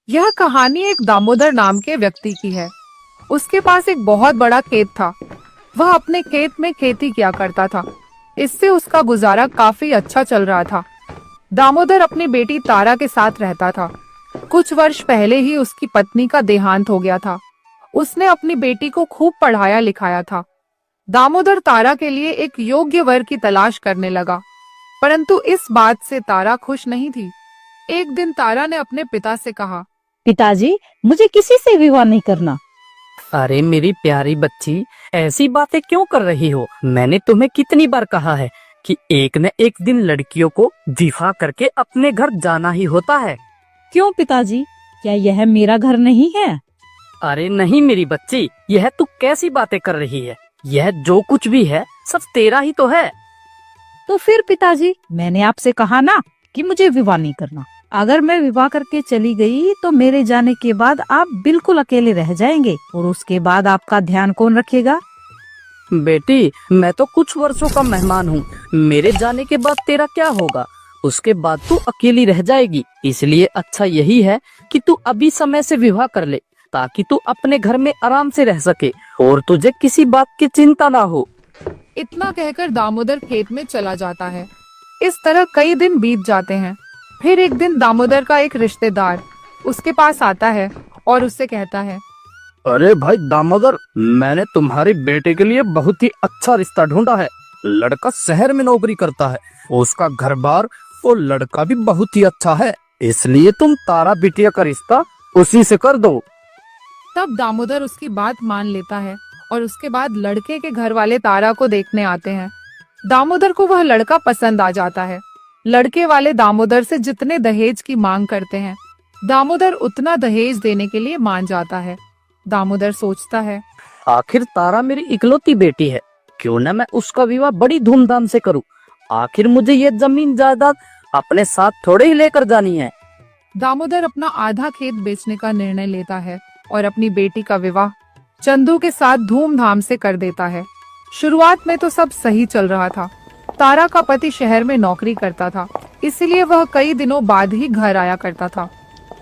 यह कहानी एक दामोदर नाम के व्यक्ति की है। उसके पास एक बहुत बड़ा खेत था। वह अपने खेत में खेती किया करता था। इससे उसका गुजारा काफी अच्छा चल रहा था। दामोदर अपनी बेटी तारा के साथ रहता था। कुछ वर्ष पहले ही उसकी पत्नी का देहांत हो गया था। उसने अपनी बेटी को खूब पढ़ाया लिखाया था। दामोदर तारा के लिए एक योग्य वर की तलाश करने लगा, परंतु इस बात से तारा खुश नहीं थी। एक दिन तारा ने अपने पिता से कहा, पिताजी, मुझे किसी से विवाह नहीं करना। अरे मेरी प्यारी बच्ची, ऐसी बातें क्यों कर रही हो? मैंने तुम्हें कितनी बार कहा है कि एक न एक दिन लड़कियों को विवाह करके अपने घर जाना ही होता है। क्यों पिताजी, क्या यह मेरा घर नहीं है? अरे नहीं मेरी बच्ची, यह तू कैसी बातें कर रही है? यह जो कुछ भी है सब तेरा ही तो है। तो फिर पिताजी, मैंने आपसे कहा ना कि मुझे विवाह नहीं करना। अगर मैं विवाह करके चली गई तो मेरे जाने के बाद आप बिल्कुल अकेले रह जाएंगे, और उसके बाद आपका ध्यान कौन रखेगा? बेटी, मैं तो कुछ वर्षों का मेहमान हूँ। मेरे जाने के बाद तेरा क्या होगा? उसके बाद तू अकेली रह जाएगी। इसलिए अच्छा यही है कि तू अभी समय से विवाह कर ले, ताकि तू अपने घर में आराम से रह सके और तुझे किसी बात की चिंता ना हो। इतना कहकर दामोदर खेत में चला जाता है। इस तरह कई दिन बीत जाते हैं। फिर एक दिन दामोदर का एक रिश्तेदार उसके पास आता है और उससे कहता है, अरे भाई दामोदर, मैंने तुम्हारी बेटे के लिए बहुत ही अच्छा रिश्ता ढूंढा है। लड़का शहर में नौकरी करता है, उसका घर बार और लड़का भी बहुत ही अच्छा है। इसलिए तुम तारा बिटिया का रिश्ता उसी से कर दो। तब दामोदर उसकी बात मान लेता है और उसके बाद लड़के के घर वाले तारा को देखने आते हैं। दामोदर को वह लड़का पसंद आ जाता है। लड़के वाले दामोदर से जितने दहेज की मांग करते हैं, दामोदर उतना दहेज देने के लिए मान जाता है। दामोदर सोचता है, आखिर तारा मेरी इकलौती बेटी है, क्यों न मैं उसका विवाह बड़ी धूमधाम से करूं। आखिर मुझे ये जमीन जायदाद अपने साथ थोड़े ही लेकर जानी है। दामोदर अपना आधा खेत बेचने का निर्णय लेता है और अपनी बेटी का विवाह चंदू के साथ धूमधाम से कर देता है। शुरुआत में तो सब सही चल रहा था। तारा का पति शहर में नौकरी करता था, इसलिए वह कई दिनों बाद ही घर आया करता था।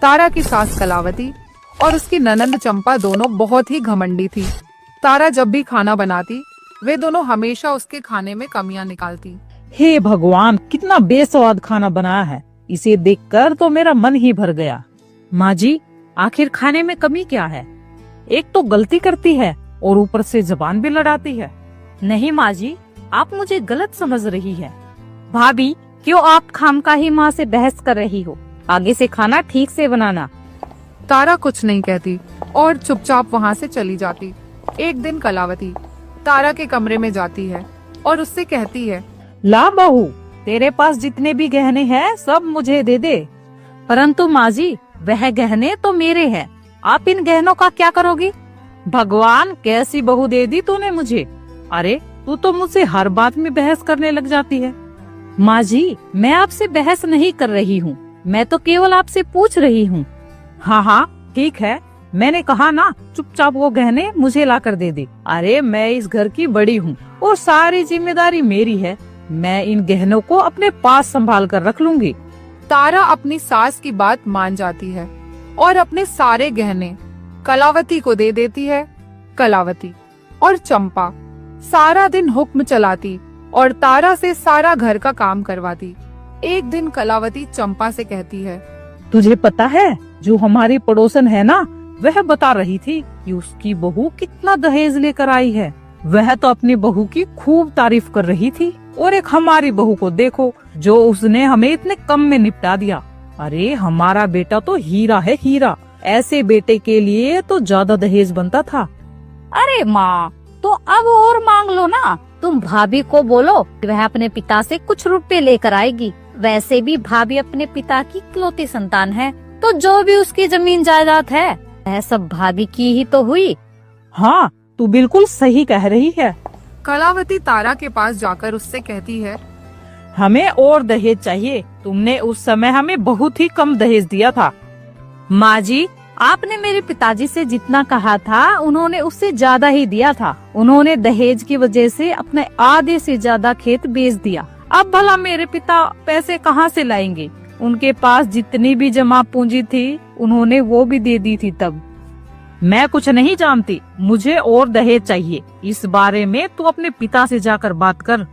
तारा की सास कलावती और उसकी ननंद चंपा दोनों बहुत ही घमंडी थी। तारा जब भी खाना बनाती, वे दोनों हमेशा उसके खाने में कमियां निकालती। हे भगवान, कितना बेस्वाद खाना बनाया है। इसे देखकर तो मेरा मन ही भर गया। माँ जी, आखिर खाने में कमी क्या है? एक तो गलती करती है और ऊपर से जबान भी लड़ाती है। नहीं माँ जी, आप मुझे गलत समझ रही है। भाभी, क्यों आप खामखा ही माँ से बहस कर रही हो? आगे से खाना ठीक से बनाना। तारा कुछ नहीं कहती और चुपचाप वहाँ से चली जाती। एक दिन कलावती तारा के कमरे में जाती है और उससे कहती है, ला बहू, तेरे पास जितने भी गहने हैं सब मुझे दे दे। परंतु माँ जी, वह गहने तो मेरे हैं, आप इन गहनों का क्या करोगी? भगवान, कैसी बहू दे दी तूने मुझे। अरे तू तो मुझसे हर बात में बहस करने लग जाती है। माँ जी, मैं आपसे बहस नहीं कर रही हूँ, मैं तो केवल आपसे पूछ रही हूँ। हाँ हाँ ठीक है, मैंने कहा ना, चुपचाप वो गहने मुझे ला कर दे दे। अरे मैं इस घर की बड़ी हूँ और सारी जिम्मेदारी मेरी है। मैं इन गहनों को अपने पास संभाल कर रख लूंगी। तारा अपनी सास की बात मान जाती है और अपने सारे गहने कलावती को दे देती है। कलावती और चंपा सारा दिन हुक्म चलाती और तारा से सारा घर का काम करवाती। एक दिन कलावती चंपा से कहती है, तुझे पता है, जो हमारी पड़ोसन है ना, वह बता रही थी कि उसकी बहू कितना दहेज लेकर आई है। वह तो अपनी बहू की खूब तारीफ कर रही थी, और एक हमारी बहू को देखो, जो उसने हमें इतने कम में निपटा दिया। अरे हमारा बेटा तो हीरा है, हीरा। ऐसे बेटे के लिए तो ज्यादा दहेज बनता था। अरे माँ, तो अब और मांग लो ना। तुम भाभी को बोलो कि वह अपने पिता से कुछ रुपए लेकर आएगी। वैसे भी भाभी अपने पिता की इकलौती संतान है, तो जो भी उसकी जमीन जायदाद है वह सब भाभी की ही तो हुई। हाँ, तू बिल्कुल सही कह रही है। कलावती तारा के पास जाकर उससे कहती है, हमें और दहेज चाहिए। तुमने उस समय हमें बहुत ही कम दहेज दिया था। माँ जी, आपने मेरे पिताजी से जितना कहा था, उन्होंने उससे ज्यादा ही दिया था। उन्होंने दहेज की वजह से अपने आधे से ज्यादा खेत बेच दिया। अब भला मेरे पिता पैसे कहाँ से लाएंगे? उनके पास जितनी भी जमा पूंजी थी उन्होंने वो भी दे दी थी तब। मैं कुछ नहीं जानती, मुझे और दहेज चाहिए। इस बारे में तू अपने पिता से जाकर बात कर।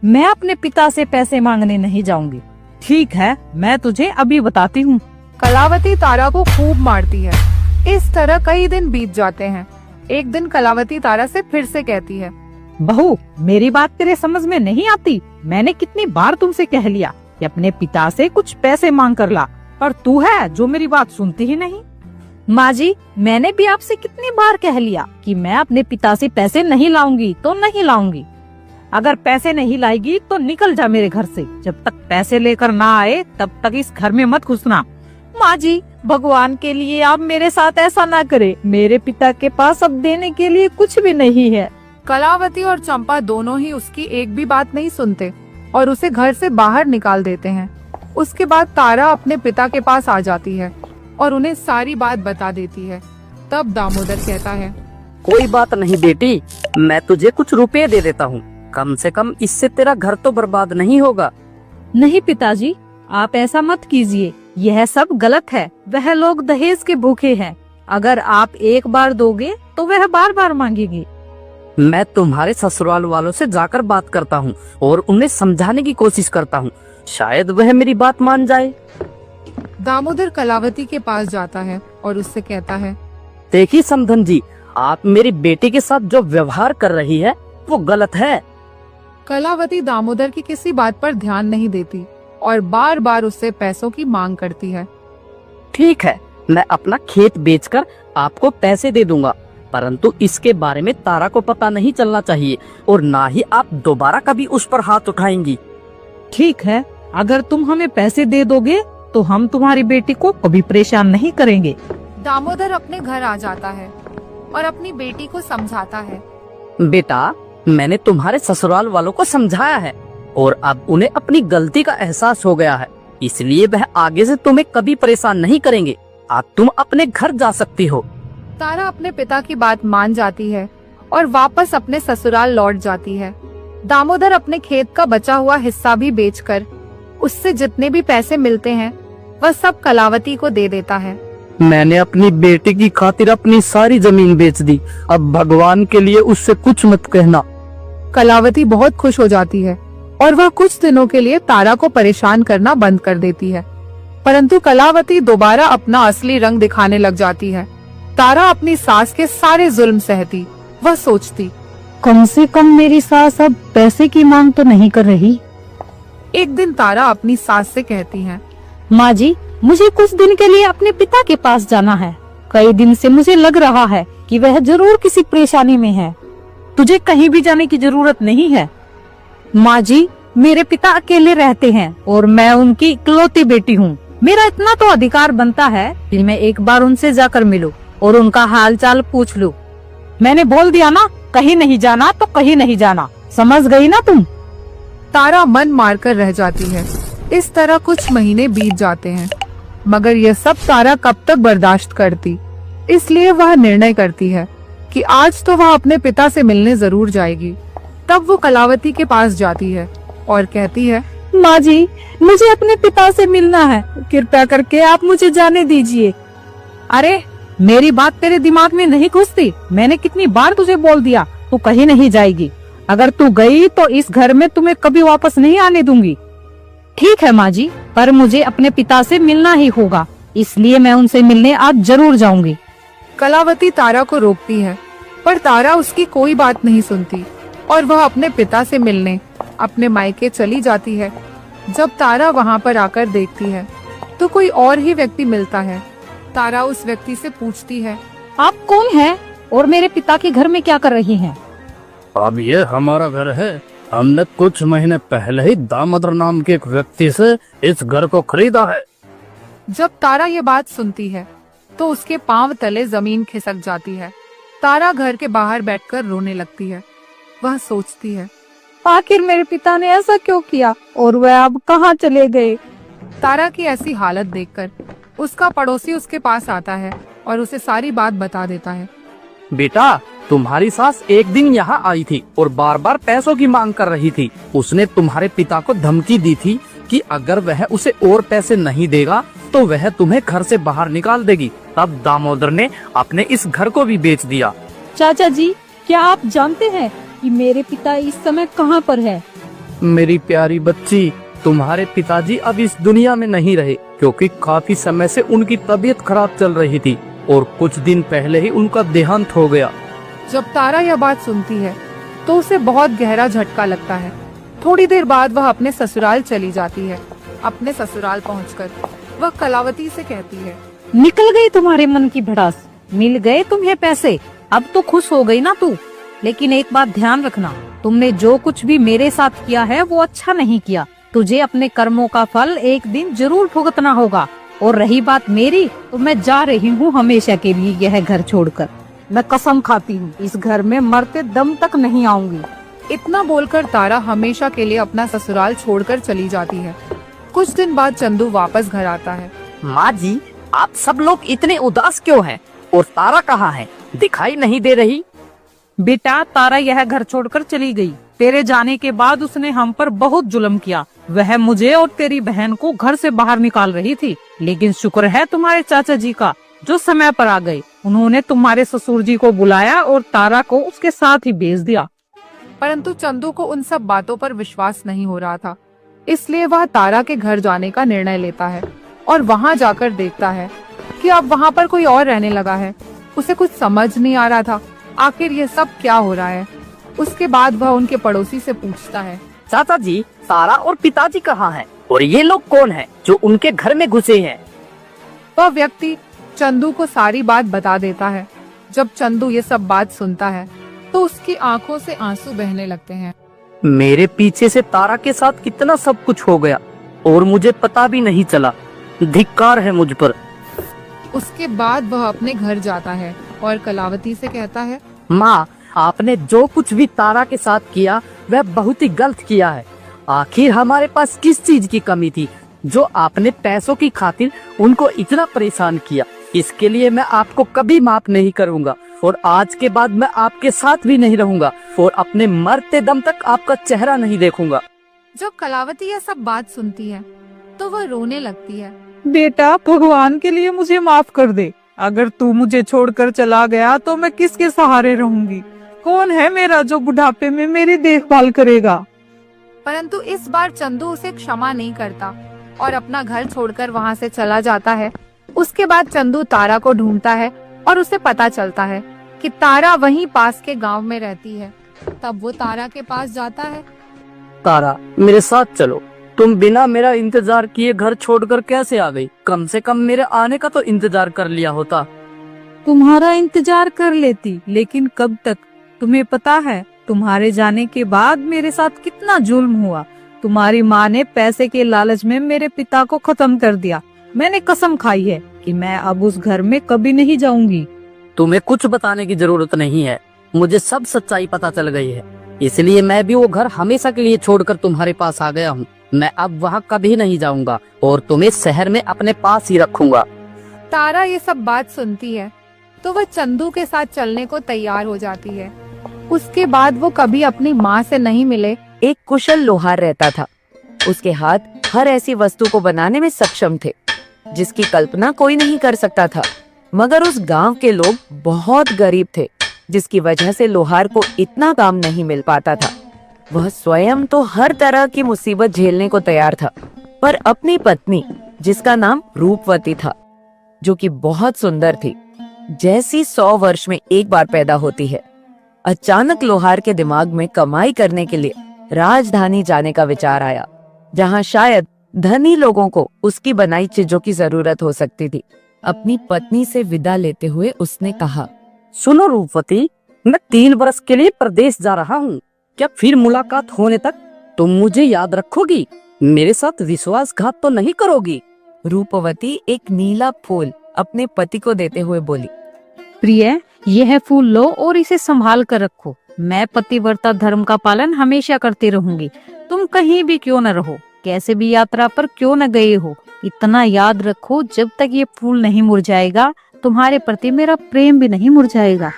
मैं अपने पिता से पैसे मांगने नहीं जाऊंगी। ठीक है, मैं तुझे अभी बताती हूँ। कलावती तारा को खूब मारती है। इस तरह कई दिन बीत जाते हैं। एक दिन कलावती तारा से फिर से कहती है, बहू, मेरी बात तेरे समझ में नहीं आती। मैंने कितनी बार तुमसे कह लिया कि अपने पिता से कुछ पैसे मांग कर ला, पर तू है जो मेरी बात सुनती ही नहीं। माँ जी, मैंने भी आपसे कितनी बार कह लिया कि मैं अपने पिता से पैसे नहीं लाऊंगी तो नहीं लाऊंगी। अगर पैसे नहीं लाएगी तो निकल जा मेरे घर से। जब तक पैसे लेकर ना आए तब तक इस घर में मत घुसना। माँ जी, भगवान के लिए आप मेरे साथ ऐसा ना करें। मेरे पिता के पास अब देने के लिए कुछ भी नहीं है। कलावती और चंपा दोनों ही उसकी एक भी बात नहीं सुनते और उसे घर से बाहर निकाल देते हैं। उसके बाद तारा अपने पिता के पास आ जाती है और उन्हें सारी बात बता देती है। तब दामोदर कहता है, कोई बात नहीं बेटी, मैं तुझे कुछ रुपए दे देता हूँ। कम से कम इससे तेरा घर तो बर्बाद नहीं होगा। नहीं पिताजी, आप ऐसा मत कीजिए। यह सब गलत है। वह लोग दहेज के भूखे हैं। अगर आप एक बार दोगे तो वह बार बार मांगेंगे। मैं तुम्हारे ससुराल वालों से जाकर बात करता हूँ और उन्हें समझाने की कोशिश करता हूँ। शायद वह मेरी बात मान जाए। दामोदर कलावती के पास जाता है और उससे कहता है, देखिए समधन जी, आप मेरी बेटी के साथ जो व्यवहार कर रही है वो गलत है। कलावती दामोदर की किसी बात पर ध्यान नहीं देती और बार बार उससे पैसों की मांग करती है। ठीक है, मैं अपना खेत बेचकर आपको पैसे दे दूंगा, परंतु इसके बारे में तारा को पता नहीं चलना चाहिए और ना ही आप दोबारा कभी उस पर हाथ उठाएंगी। ठीक है, अगर तुम हमें पैसे दे दोगे तो हम तुम्हारी बेटी को कभी परेशान नहीं करेंगे। दामोदर अपने घर आ जाता है और अपनी बेटी को समझाता है। बेटा, मैंने तुम्हारे ससुराल वालों को समझाया है और अब उन्हें अपनी गलती का एहसास हो गया है, इसलिए वह आगे से तुम्हें कभी परेशान नहीं करेंगे। अब तुम अपने घर जा सकती हो। तारा अपने पिता की बात मान जाती है और वापस अपने ससुराल लौट जाती है। दामोदर अपने खेत का बचा हुआ हिस्सा भी बेचकर उससे जितने भी पैसे मिलते हैं वह सब कलावती को दे देता है। मैंने अपनी बेटी की खातिर अपनी सारी जमीन बेच दी। अब भगवान के लिए उससे कुछ मत कहना। कलावती बहुत खुश हो जाती है और वह कुछ दिनों के लिए तारा को परेशान करना बंद कर देती है। परंतु कलावती दोबारा अपना असली रंग दिखाने लग जाती है। तारा अपनी सास के सारे जुल्म सहती। वह सोचती, कम से कम मेरी सास अब पैसे की मांग तो नहीं कर रही। एक दिन तारा अपनी सास से कहती है, माँ जी, मुझे कुछ दिन के लिए अपने पिता के पास जाना है। कई दिन से मुझे लग रहा है कि वह जरूर किसी परेशानी में है। तुझे कहीं भी जाने की जरूरत नहीं है। माँ जी, मेरे पिता अकेले रहते हैं और मैं उनकी इकलौती बेटी हूँ। मेरा इतना तो अधिकार बनता है कि मैं एक बार उनसे जाकर मिलूं और उनका हाल चाल पूछ लूं। मैंने बोल दिया ना, कहीं नहीं जाना तो कहीं नहीं जाना। समझ गई ना तुम? तारा मन मारकर रह जाती है। इस तरह कुछ महीने बीत जाते हैं, मगर यह सब तारा कब तक बर्दाश्त करती। इसलिए वह निर्णय करती है कि आज तो वह अपने पिता से मिलने जरूर जाएगी। तब वो कलावती के पास जाती है और कहती है, माँ जी, मुझे अपने पिता से मिलना है। कृपया करके आप मुझे जाने दीजिए। अरे, मेरी बात तेरे दिमाग में नहीं घुसती? मैंने कितनी बार तुझे बोल दिया तू कहीं नहीं जाएगी। अगर तू गई तो इस घर में तुम्हें कभी वापस नहीं आने दूंगी। ठीक है माँ जी, पर मुझे अपने पिता से मिलना ही होगा, इसलिए मैं उनसे मिलने आज जरूर जाऊंगी। कलावती तारा को रोकती है, पर तारा उसकी कोई बात नहीं सुनती और वह अपने पिता से मिलने अपने मायके चली जाती है। जब तारा वहाँ पर आकर देखती है तो कोई और ही व्यक्ति मिलता है। तारा उस व्यक्ति से पूछती है, आप कौन हैं और मेरे पिता के घर में क्या कर रही हैं? अब ये हमारा घर है। हमने कुछ महीने पहले ही दामोदर नाम के एक व्यक्ति से इस घर को खरीदा है। जब तारा ये बात सुनती है तो उसके पांव तले जमीन खिसक जाती है। तारा घर के बाहर बैठकर रोने लगती है। वह सोचती है, आखिर मेरे पिता ने ऐसा क्यों किया और वह अब कहाँ चले गए? तारा की ऐसी हालत देखकर उसका पड़ोसी उसके पास आता है और उसे सारी बात बता देता है। बेटा, तुम्हारी सास एक दिन यहाँ आई थी और बार बार पैसों की मांग कर रही थी। उसने तुम्हारे पिता को धमकी दी थी कि अगर वह उसे और पैसे नहीं देगा तो वह तुम्हें घर से बाहर निकाल देगी। तब दामोदर ने अपने इस घर को भी बेच दिया। चाचा जी, क्या आप जानते हैं कि मेरे पिता इस समय कहाँ पर है? मेरी प्यारी बच्ची, तुम्हारे पिताजी अब इस दुनिया में नहीं रहे, क्योंकि काफी समय से उनकी तबीयत खराब चल रही थी और कुछ दिन पहले ही उनका देहांत हो गया। जब तारा यह बात सुनती है तो उसे बहुत गहरा झटका लगता है। थोड़ी देर बाद वह अपने ससुराल चली जाती है। अपने ससुराल पहुंचकर वह कलावती से कहती है, निकल गई तुम्हारे मन की भड़ास, मिल गए तुम्हें पैसे, अब तो खुश हो गई ना तू। लेकिन एक बात ध्यान रखना, तुमने जो कुछ भी मेरे साथ किया है वो अच्छा नहीं किया। तुझे अपने कर्मों का फल एक दिन जरूर भुगतना होगा। और रही बात मेरी, तो मैं जा रही हूँ हमेशा के लिए यह घर छोड़कर। मैं कसम खाती हूँ इस घर में मरते दम तक नहीं आऊंगी। इतना बोलकर तारा हमेशा के लिए अपना ससुराल छोड़कर चली जाती है। कुछ दिन बाद चंदू वापस घर आता है। माँ जी, आप सब लोग इतने उदास क्यों हैं? और तारा कहाँ है? दिखाई नहीं दे रही। बेटा, तारा यह घर छोड़कर चली गई। तेरे जाने के बाद उसने हम पर बहुत जुल्म किया। वह मुझे और तेरी बहन को घर से बाहर निकाल रही थी, लेकिन शुक्र है तुम्हारे चाचा जी का, जो समय पर आ गए। उन्होंने तुम्हारे ससुर जी को बुलाया और तारा को उसके साथ ही भेज दिया। परंतु चंदू को उन सब बातों पर विश्वास नहीं हो रहा था, इसलिए वह तारा के घर जाने का निर्णय लेता है और वहाँ जाकर देखता है कि अब वहाँ पर कोई और रहने लगा है। उसे कुछ समझ नहीं आ रहा था आखिर ये सब क्या हो रहा है। उसके बाद वह उनके पड़ोसी से पूछता है, चाचा जी, तारा और पिताजी कहाँ हैं? और ये लोग कौन हैं जो उनके घर में घुसे हैं? वह व्यक्ति चंदू को सारी बात बता देता है। जब चंदू ये सब बात सुनता है तो उसकी आंखों से आंसू बहने लगते हैं। मेरे पीछे से तारा के साथ कितना सब कुछ हो गया और मुझे पता भी नहीं चला। धिक्कार है मुझ पर। उसके बाद वह अपने घर जाता है और कलावती से कहता है, माँ, आपने जो कुछ भी तारा के साथ किया वह बहुत ही गलत किया है। आखिर हमारे पास किस चीज की कमी थी जो आपने पैसों की खातिर उनको इतना परेशान किया? इसके लिए मैं आपको कभी माफ नहीं करूँगा और आज के बाद मैं आपके साथ भी नहीं रहूँगा और अपने मरते दम तक आपका चेहरा नहीं देखूंगा। जब कलावती यह सब बात सुनती है तो वह रोने लगती है। बेटा, भगवान के लिए मुझे माफ कर दे। अगर तू मुझे छोड़कर चला गया तो मैं किसके सहारे रहूंगी? कौन है मेरा जो बुढ़ापे में मेरी देखभाल करेगा? परंतु इस बार चंदू उसे क्षमा नहीं करता और अपना घर छोड़कर वहाँ से चला जाता है। उसके बाद चंदू तारा को ढूंढता है और उसे पता चलता है कि तारा वहीं पास के गांव में रहती है। तब वो तारा के पास जाता है। तारा, मेरे साथ चलो। तुम बिना मेरा इंतजार किए घर छोड़कर कैसे आ गई? कम से कम मेरे आने का तो इंतजार कर लिया होता। तुम्हारा इंतजार कर लेती, लेकिन कब तक? तुम्हें पता है तुम्हारे जाने के बाद मेरे साथ कितना जुल्म हुआ। तुम्हारी माँ ने पैसे के लालच में मेरे पिता को खत्म कर दिया। मैंने कसम खाई है कि मैं अब उस घर में कभी नहीं जाऊंगी। तुम्हें कुछ बताने की जरूरत नहीं है, मुझे सब सच्चाई पता चल गई है। इसलिए मैं भी वो घर हमेशा के लिए छोड़कर तुम्हारे पास आ गया हूँ। मैं अब वहाँ कभी नहीं जाऊँगा और तुम्हें शहर में अपने पास ही रखूंगा। तारा ये सब बात सुनती है तो वह चंदू के साथ चलने को तैयार हो जाती है। उसके बाद वो कभी अपनी माँ से नहीं मिले। एक कुशल लोहार रहता था। उसके हाथ हर ऐसी वस्तु को बनाने में सक्षम थे जिसकी कल्पना कोई नहीं कर सकता था। मगर उस गांव के लोग बहुत गरीब थे, जिसकी वजह से लोहार को इतना काम नहीं मिल पाता था। वह स्वयं तो हर तरह की मुसीबत झेलने को तैयार था, पर अपनी पत्नी, जिसका नाम रूपवती था, जो कि बहुत सुंदर थी, जैसी 100 वर्ष में एक बार पैदा होती है, अचानक लोहार के दिमाग में कमाई करने के लिए राजधानी जाने का विचार आया, जहां शायद धनी लोगों को उसकी बनाई चीजों की जरूरत हो सकती थी। अपनी पत्नी से विदा लेते हुए उसने कहा, सुनो रूपवती, मैं 3 वर्ष के लिए प्रदेश जा रहा हूँ। क्या फिर मुलाकात होने तक तुम मुझे याद रखोगी? मेरे साथ विश्वासघात तो नहीं करोगी? रूपवती एक नीला फूल अपने पति को देते हुए बोली, प्रिय, यह फूल लो और इसे संभाल कर रखो। मैं पतिव्रता धर्म का पालन हमेशा करती रहूंगी। तुम कहीं भी क्यों न रहो, कैसे भी यात्रा पर क्यों न गए हो, इतना याद रखो, जब तक ये फूल नहीं मुरझाएगा तुम्हारे प्रति मेरा प्रेम भी नहीं मुरझाएगा।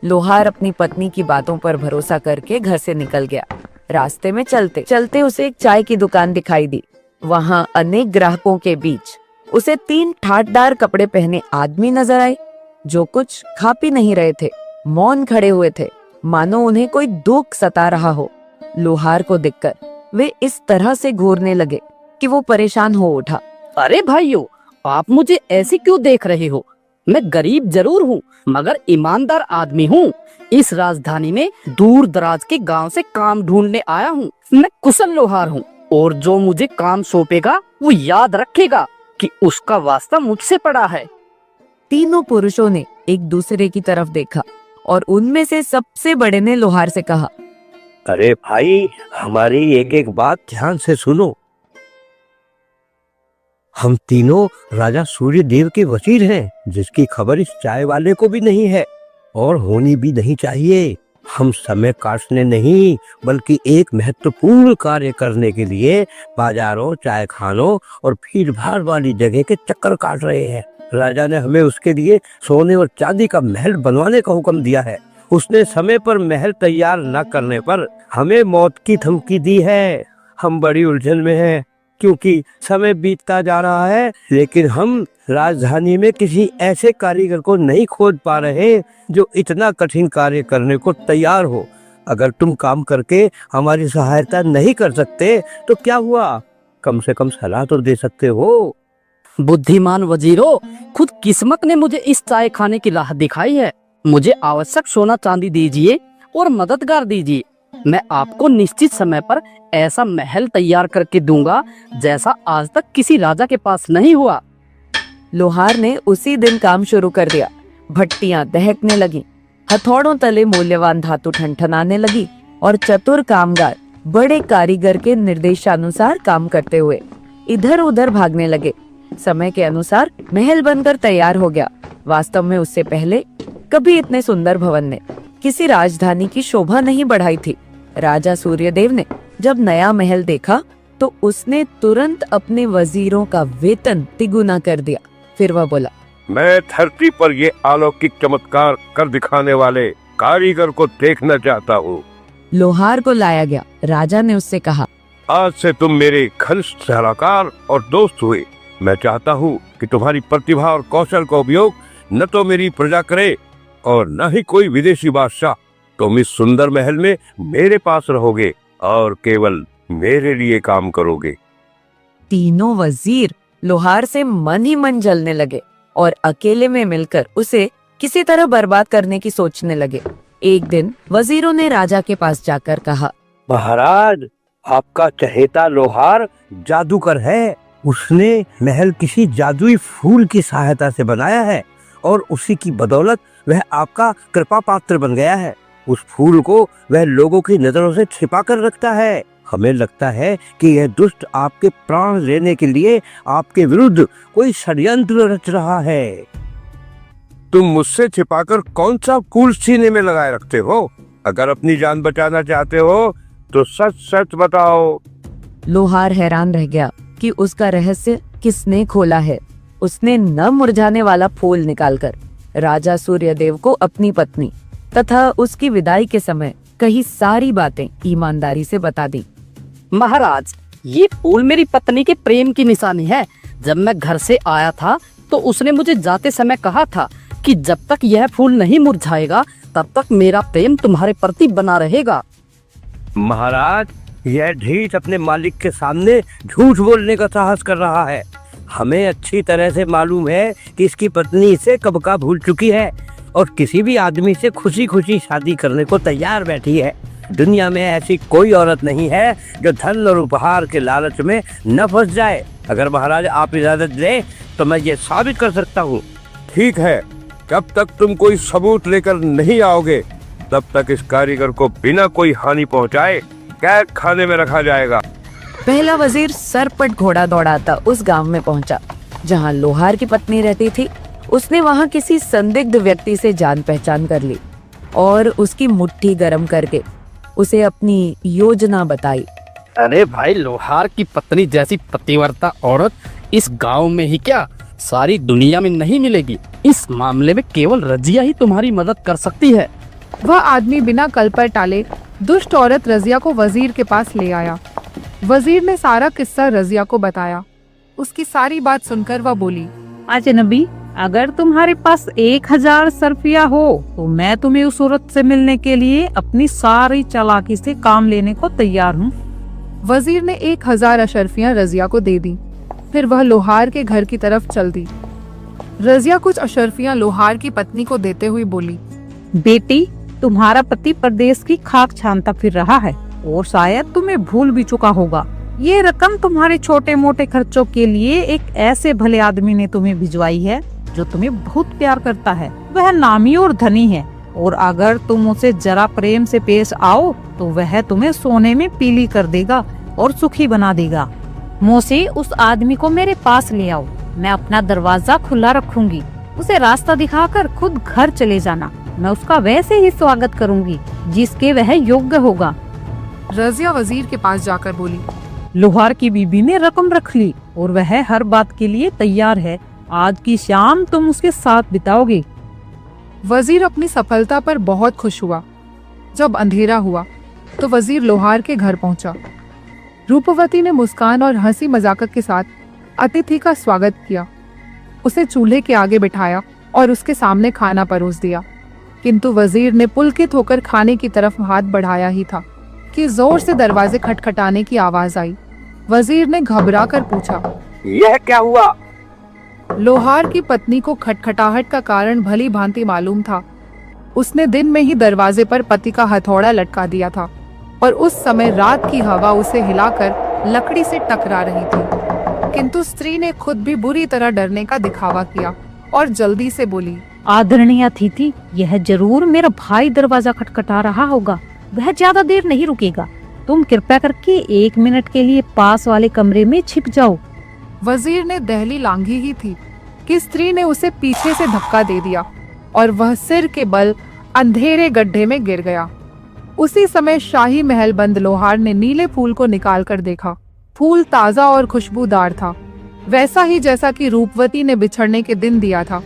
लोहार अपनी पत्नी की बातों पर भरोसा करके घर से निकल गया। रास्ते में चलते चलते उसे एक चाय की दुकान दिखाई दी। वहाँ अनेक ग्राहकों के बीच उसे 3 ठाटदार कपड़े पहने आदमी नजर आए, जो कुछ खा पी नहीं रहे थे, मौन खड़े हुए थे, मानो उन्हें कोई दुख सता रहा हो। लोहार को देखकर वे इस तरह से घूरने लगे कि वो परेशान हो उठा। अरे भाइयों, आप मुझे ऐसे क्यों देख रहे हो? मैं गरीब जरूर हूँ, मगर ईमानदार आदमी हूँ। इस राजधानी में दूर दराज के गांव से काम ढूंढने आया हूँ। मैं कुशल लोहार हूँ, और जो मुझे काम सौंपेगा वो याद रखेगा कि उसका वास्ता मुझसे पड़ा है। तीनों पुरुषों ने एक दूसरे की तरफ देखा और उनमें से सबसे बड़े ने लोहार से कहा, अरे भाई, हमारी एक एक बात ध्यान से सुनो। हम तीनों राजा सूर्यदेव के वजीर हैं, जिसकी खबर इस चाय वाले को भी नहीं है और होनी भी नहीं चाहिए। हम समय काटने नहीं, बल्कि एक महत्वपूर्ण कार्य करने के लिए बाजारों, चाय खानों और भीड़ भाड़ वाली जगह के चक्कर काट रहे हैं। राजा ने हमें उसके लिए सोने और चांदी का महल बनवाने का हुक्म दिया है। उसने समय पर महल तैयार न करने पर हमें मौत की धमकी दी है। हम बड़ी उलझन में हैं, क्योंकि समय बीतता जा रहा है, लेकिन हम राजधानी में किसी ऐसे कारीगर को नहीं खोज पा रहे जो इतना कठिन कार्य करने को तैयार हो। अगर तुम काम करके हमारी सहायता नहीं कर सकते तो क्या हुआ, कम से कम सलाह तो दे सकते हो। बुद्धिमान वजीरो, खुद किस्मत ने मुझे इस चाय खाने की राह दिखाई है। मुझे आवश्यक सोना चांदी दीजिए और मददगार दीजिए। मैं आपको निश्चित समय पर ऐसा महल तैयार करके दूंगा जैसा आज तक किसी राजा के पास नहीं हुआ। लोहार ने उसी दिन काम शुरू कर दिया। भट्टियां दहकने लगी, हथौड़ों तले मूल्यवान धातु ठनठनाने लगी और चतुर कामगार बड़े कारीगर के निर्देशानुसार काम करते हुए इधर उधर भागने लगे। समय के अनुसार महल बनकर तैयार हो गया। वास्तव में उससे पहले कभी इतने सुंदर भवन ने किसी राजधानी की शोभा नहीं बढ़ाई थी। राजा सूर्यदेव ने जब नया महल देखा तो उसने तुरंत अपने वजीरों का वेतन तिगुना कर दिया। फिर वह बोला, मैं धरती पर ये अलौकिक चमत्कार कर दिखाने वाले कारीगर को देखना चाहता हूँ। लोहार को लाया गया। राजा ने उससे कहा, आज से तुम मेरे घनिष्ठ सलाहकार और दोस्त हुए। मैं चाहता हूँ कि तुम्हारी प्रतिभा और कौशल का उपयोग न तो मेरी प्रजा करे और न ही कोई विदेशी बादशाह। तुम इस सुंदर महल में मेरे पास रहोगे और केवल मेरे लिए काम करोगे। तीनों वजीर लोहार से मन ही मन जलने लगे और अकेले में मिलकर उसे किसी तरह बर्बाद करने की सोचने लगे। एक दिन वजीरों ने राजा के पास जाकर कहा, महाराज, आपका चहेता लोहार जादूगर है। उसने महल किसी जादुई फूल की सहायता से बनाया है और उसी की बदौलत वह आपका कृपा पात्र बन गया है। उस फूल को वह लोगों की नजरों से छिपा कर रखता है। हमें लगता है कि यह दुष्ट आपके प्राण लेने के लिए आपके विरुद्ध कोई षड्यंत्र रच रहा है। तुम मुझसे छिपाकर कौन सा फूल सीने में लगाए रखते हो? अगर अपनी जान बचाना चाहते हो तो सच सच बताओ। लोहार हैरान रह गया कि उसका रहस्य किसने खोला है। उसने न मुरझाने वाला फूल निकालकर राजा सूर्यदेव को अपनी पत्नी तथा उसकी विदाई के समय कही सारी बातें ईमानदारी से बता दी। महाराज, ये फूल मेरी पत्नी के प्रेम की निशानी है। जब मैं घर से आया था तो उसने मुझे जाते समय कहा था कि जब तक यह फूल नहीं मुरझाएगा तब तक मेरा प्रेम तुम्हारे प्रति बना रहेगा। महाराज, यह ढीठ अपने मालिक के सामने झूठ बोलने का साहस कर रहा है। हमें अच्छी तरह से मालूम है कि इसकी पत्नी इसे कब का भूल चुकी है और किसी भी आदमी से खुशी खुशी शादी करने को तैयार बैठी है। दुनिया में ऐसी कोई औरत नहीं है जो धन और उपहार के लालच में न फंस जाए। अगर महाराज आप इजाजत दें तो मैं ये साबित कर सकता हूँ। ठीक है, जब तक तुम कोई सबूत लेकर नहीं आओगे तब तक इस कारीगर को बिना कोई हानि पहुँचाए कैद खाने में रखा जाएगा। पहला वजीर सरपट घोड़ा दौड़ाता उस गांव में पहुंचा जहां लोहार की पत्नी रहती थी। उसने वहां किसी संदिग्ध व्यक्ति से जान पहचान कर ली और उसकी मुट्ठी गर्म करके उसे अपनी योजना बताई। अरे भाई, लोहार की पत्नी जैसी पतिव्रता औरत इस गांव में ही क्या, सारी दुनिया में नहीं मिलेगी। इस मामले में केवल रजिया ही तुम्हारी मदद कर सकती है। वह आदमी बिना कल पर टाले दुष्ट औरत रजिया को वजीर के पास ले आया। वजीर ने सारा किस्सा रजिया को बताया। उसकी सारी बात सुनकर वह बोली, अजनबी, अगर तुम्हारे पास 1000 सरफिया हो तो मैं तुम्हें उस औरत से मिलने के लिए अपनी सारी चालाकी से काम लेने को तैयार हूँ। वजीर ने 1000 अशरफियां रजिया को दे दी। फिर वह लोहार के घर की तरफ चल दी। रजिया कुछ अशरफियां लोहार की पत्नी को देते हुए बोली, बेटी, तुम्हारा पति परदेश की खाक छानता फिर रहा है और शायद तुम्हें भूल भी चुका होगा। ये रकम तुम्हारे छोटे मोटे खर्चों के लिए एक ऐसे भले आदमी ने तुम्हें भिजवाई है जो तुम्हें बहुत प्यार करता है। वह नामी और धनी है और अगर तुम उसे जरा प्रेम से पेश आओ तो वह तुम्हें सोने में पीली कर देगा और सुखी बना देगा। मोसी, उस आदमी को मेरे पास ले आओ। मैं अपना दरवाजा खुला रखूंगी। उसे रास्ता दिखाकर खुद घर चले जाना। मैं उसका वैसे ही स्वागत करूंगी जिसके वह योग्य होगा। रजिया वजीर के पास जाकर बोली, लोहार की बीबी ने रकम रख ली और वह हर बात के लिए तैयार है। आज की शाम तुम उसके साथ बिताओगे। वजीर अपनी सफलता पर बहुत खुश हुआ। जब अंधेरा हुआ तो वजीर लोहार के घर पहुंचा। रूपवती ने मुस्कान और हंसी मजाक के साथ अतिथि का स्वागत किया। उसे चूल्हे के आगे बिठाया और उसके सामने खाना परोस दिया। किंतु वजीर ने पुलकित होकर खाने की तरफ हाथ बढ़ाया ही था कि जोर से दरवाजे खटखटाने की आवाज आई। वजीर ने घबरा कर पूछा, यह क्या हुआ? लोहार की पत्नी को खटखटाहट का कारण भली भांति मालूम था। उसने दिन में ही दरवाजे पर पति का हथौड़ा लटका दिया था और उस समय रात की हवा उसे हिलाकर लकड़ी से टकरा रही थी। किंतु स्त्री ने खुद भी बुरी तरह डरने का दिखावा किया और जल्दी से बोली, आदरणीय अतिथि, यह जरूर मेरा भाई दरवाजा खटखटा रहा होगा। वह ज्यादा देर नहीं रुकेगा। तुम कृपया करके 1 मिनट के लिए पास वाले कमरे में छिप जाओ। वजीर ने दहली लांघी ही थी कि स्त्री ने उसे पीछे से धक्का दे दिया और वह सिर के बल अंधेरे गड्ढे में गिर गया। उसी समय शाही महल बंद लोहार ने नीले फूल को निकाल कर देखा। फूल ताजा और खुशबूदार था, वैसा ही जैसा कि रूपवती ने बिछड़ने के दिन दिया था।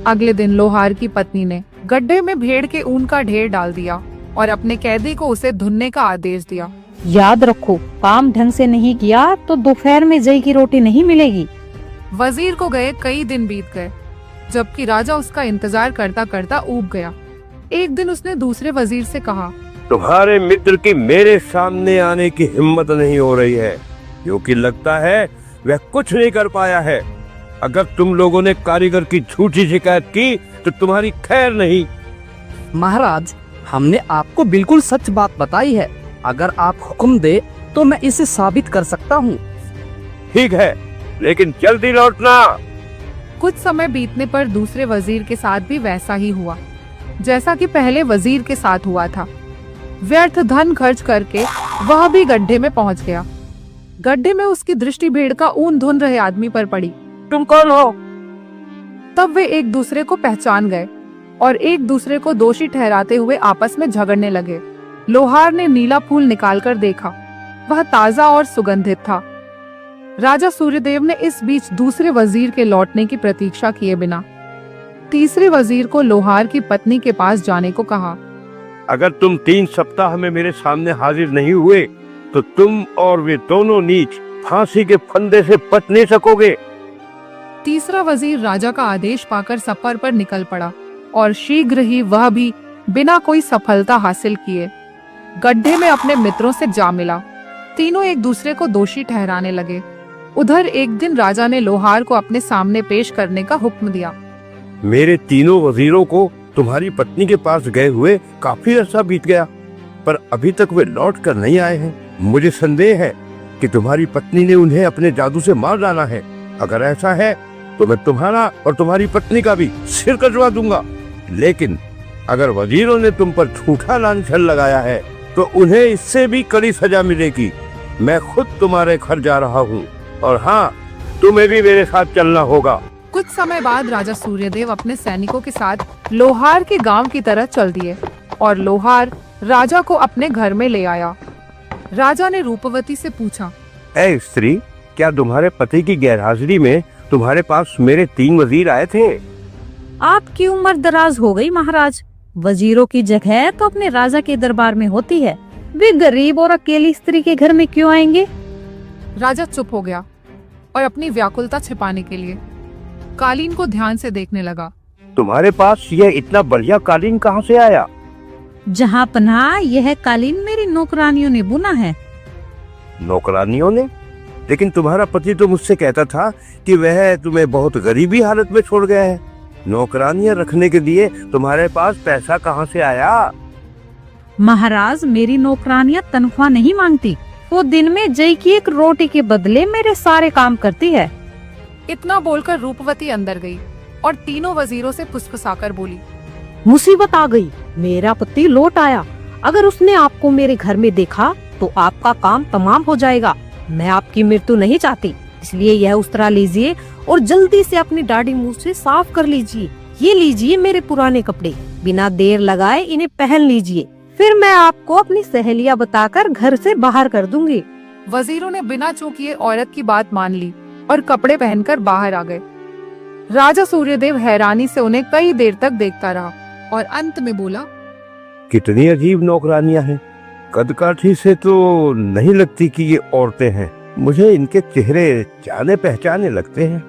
अगले दिन लोहार की पत्नी ने गड्ढे में भेड़ के ऊन का ढेर डाल दिया और अपने कैदी को उसे धुनने का आदेश दिया। याद रखो, काम ढंग से नहीं किया तो दोपहर में जई की रोटी नहीं मिलेगी। वजीर को गए कई दिन बीत गए, जबकि राजा उसका इंतजार करता करता ऊब गया। एक दिन उसने दूसरे वजीर से कहा, तुम्हारे मित्र की मेरे सामने आने की हिम्मत नहीं हो रही है, क्योंकि लगता है वह कुछ नहीं कर पाया है। अगर तुम लोगों ने कारीगर की झूठी शिकायत की तो तुम्हारी खैर नहीं। महाराज, हमने आपको बिल्कुल सच बात बताई है। अगर आप हुक्म दे तो मैं इसे साबित कर सकता हूँ। ठीक है, लेकिन जल्दी लौटना। कुछ समय बीतने पर दूसरे वजीर के साथ भी वैसा ही हुआ जैसा कि पहले वजीर के साथ हुआ था। व्यर्थ धन खर्च करके वह भी गड्ढे में पहुंच गया। गड्ढे में उसकी दृष्टि भेड़ का ऊन धुन रहे आदमी पर पड़ी। तुम कौन हो? तब वे एक दूसरे को पहचान गए और एक दूसरे को दोषी ठहराते हुए आपस में झगड़ने लगे। लोहार ने नीला फूल निकालकर देखा, वह ताजा और सुगंधित था। राजा सूर्यदेव ने इस बीच दूसरे वजीर के लौटने की प्रतीक्षा किए बिना तीसरे वजीर को लोहार की पत्नी के पास जाने को कहा। अगर तुम 3 सप्ताह में मेरे सामने हाजिर नहीं हुए तो तुम और वे दोनों नीच फांसी के फंदे से बच नहीं सकोगे। तीसरा वजीर राजा का आदेश पाकर सफर पर निकल पड़ा और शीघ्र ही वह भी बिना कोई सफलता हासिल किए गड्ढे में अपने मित्रों से जा मिला। तीनों एक दूसरे को दोषी ठहराने लगे। उधर एक दिन राजा ने लोहार को अपने सामने पेश करने का हुक्म दिया। मेरे तीनों वजीरों को तुम्हारी पत्नी के पास गए हुए काफी अर्सा बीत गया, पर अभी तक वे लौट कर नहीं आए हैं। मुझे संदेह है कि तुम्हारी पत्नी ने उन्हें अपने जादू से मार डाला है। अगर ऐसा है तो मैं तुम्हारा और तुम्हारी पत्नी का भी सिर कटवा दूंगा। लेकिन अगर वजीरों ने तुम पर झूठा लांछन लगाया है तो उन्हें इससे भी कड़ी सजा मिलेगी। मैं खुद तुम्हारे घर जा रहा हूँ और हाँ, तुम्हें भी मेरे साथ चलना होगा। कुछ समय बाद राजा सूर्यदेव अपने सैनिकों के साथ लोहार के गांव की तरह चल दिए और लोहार राजा को अपने घर में ले आया। राजा ने रूपवती से पूछा, ऐ स्त्री, क्या तुम्हारे पति की गैरहाजिरी में तुम्हारे पास मेरे 3 वजीर आए थे? आपकी उम्र दराज हो गई महाराज। वजीरों की जगह तो अपने राजा के दरबार में होती है। वे गरीब और अकेली स्त्री के घर में क्यों आएंगे? राजा चुप हो गया। और अपनी व्याकुलता छिपाने के लिए कालीन को ध्यान से देखने लगा। तुम्हारे पास ये इतना बढ़िया कालीन कहाँ से आया? जहाँ पनाह यह कालीन मेरी नौकरानियों ने बुना है। नौकरानियों ने? लेकिन तुम्हारा पति तो मुझसे कहता था कि वह तुम्हें बहुत गरीबी हालत में छोड़ गया है। नौकरानियां रखने के लिए तुम्हारे पास पैसा कहाँ से आया? महाराज, मेरी नौकरानियां तनख्वाह नहीं मांगती। वो दिन में जय की एक रोटी के बदले मेरे सारे काम करती है। इतना बोलकर रूपवती अंदर गई और तीनों वजीरों से फुसफुसाकर बोली, मुसीबत आ गई, मेरा पति लौट आया। अगर उसने आपको मेरे घर में देखा तो आपका काम तमाम हो जाएगा। मैं आपकी मृत्यु नहीं चाहती, इसलिए यह उस्तरा लीजिए और जल्दी से अपनी दाढ़ी मुंह से साफ कर लीजिए। ये लीजिए मेरे पुराने कपड़े, बिना देर लगाए इन्हें पहन लीजिए, फिर मैं आपको अपनी सहेलियां बताकर घर से बाहर कर दूंगी। वजीरों ने बिना चूकिए औरत की बात मान ली और कपड़े पहनकर बाहर आ गए। राजा सूर्यदेव हैरानी से उन्हें कई देर तक देखता रहा और अंत में बोला, कितनी अजीब नौकरानियां हैं। कदकाठी से तो नहीं लगती कि ये औरतें हैं। मुझे इनके चेहरे जाने पहचाने लगते हैं।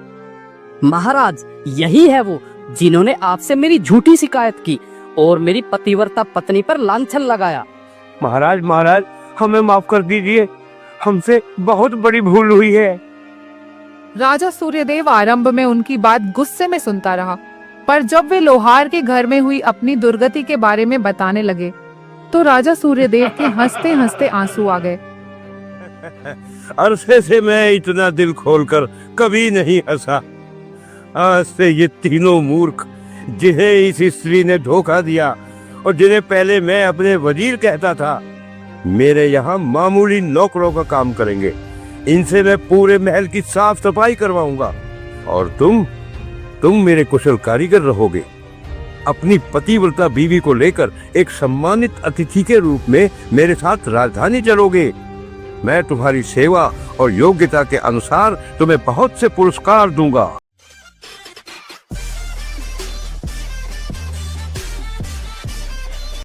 महाराज, यही है वो जिन्होंने आपसे मेरी झूठी शिकायत की और मेरी पतिव्रता पत्नी पर लांछन लगाया। महाराज महाराज, हमें माफ कर दीजिए, हमसे बहुत बड़ी भूल हुई है। राजा सूर्यदेव आरंभ में उनकी बात गुस्से में सुनता रहा, पर जब वे लोहार के घर में हुई अपनी दुर्गति के बारे में बताने लगे तो राजा सूर्यदेव के हंसते हंसते आंसू आ गए। अरसे से मैं इतना दिल खोलकर कभी नहीं हंसा। आज से ये तीनों मूर्ख जिन्हें इस स्त्री ने धोखा दिया और जिन्हें पहले मैं अपने वजीर कहता था, मेरे यहाँ मामूली नौकरों का काम करेंगे। इनसे मैं पूरे महल की साफ सफाई करवाऊंगा और तुम मेरे कुशल कारीगर रहोगे। अपनी पतिव्रता बीवी को लेकर एक सम्मानित अतिथि के रूप में मेरे साथ राजधानी चलोगे। मैं तुम्हारी सेवा और योग्यता के अनुसार तुम्हें बहुत से पुरस्कार दूंगा।